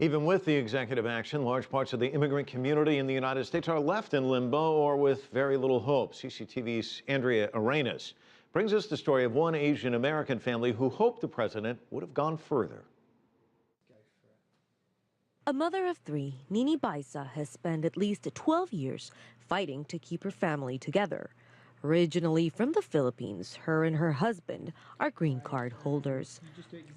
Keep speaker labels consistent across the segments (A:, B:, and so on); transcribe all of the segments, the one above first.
A: Even with the executive action, large parts of the immigrant community in the United States are left in limbo or with very little hope. CCTV's Andrea Arenas brings us the story of one Asian American family who hoped the president would have gone further.
B: A mother of three, Nini Baisa has spent at least 12 years fighting to keep her family together. Originally from the Philippines, her and her husband are green card holders.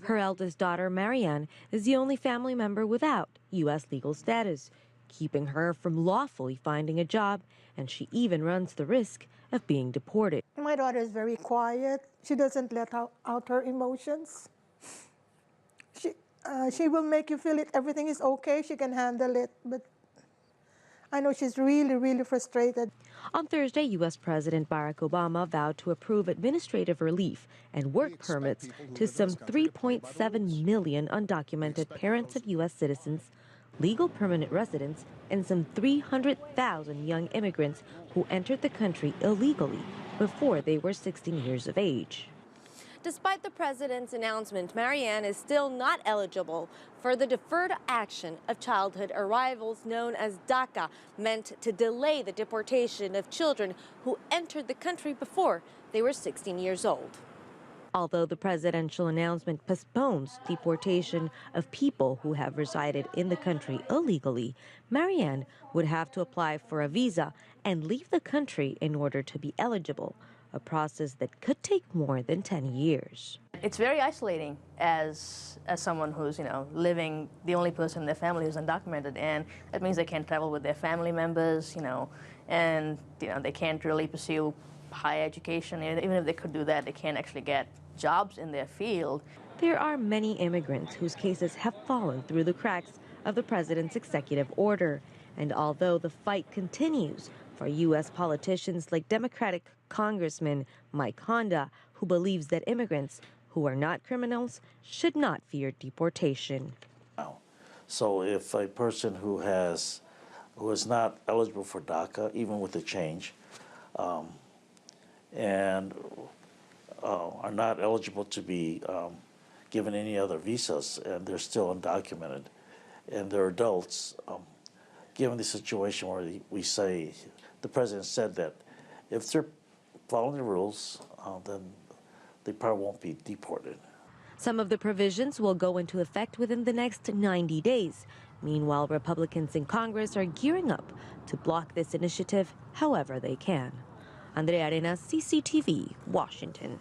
B: Her eldest daughter, Marianne, is the only family member without U.S. legal status, keeping her from lawfully finding a job, and she even runs the risk of being deported.
C: My daughter is very quiet. She doesn't let out her emotions. She will make you feel everything is okay. She can handle it, but I know she's really, really frustrated.
B: On Thursday, U.S. President Barack Obama vowed to approve administrative relief and work permits to some 3.7 million undocumented parents of U.S. citizens, legal permanent residents, and some 300,000 young immigrants who entered the country illegally before they were 16 years of age.
D: Despite the president's announcement, Marianne is still not eligible for the deferred action of childhood arrivals known as DACA, meant to delay the deportation of children who entered the country before they were 16 years old.
B: Although the presidential announcement postpones deportation of people who have resided in the country illegally, Marianne would have to apply for a visa and leave the country in order to be eligible, a process that could take more than 10 years.
E: It's very isolating as someone who's, living, the only person in their family who's undocumented, and that means they can't travel with their family members, and, they can't really pursue higher education. Even if they could do that, they can't actually get jobs in their field.
B: There are many immigrants whose cases have fallen through the cracks of the president's executive order, and although the fight continues for U.S. politicians like Democratic Congressman Mike Honda, who believes that immigrants who are not criminals should not fear deportation.
F: So if a person who is not eligible for DACA, even with the change, and are not eligible to be given any other visas, and they're still undocumented, and they're adults, given the situation where we say, the president said that if they're following the rules, then they probably won't be deported.
B: Some of the provisions will go into effect within the next 90 days. Meanwhile, Republicans in Congress are gearing up to block this initiative however they can. Andrea Arenas, CCTV, Washington.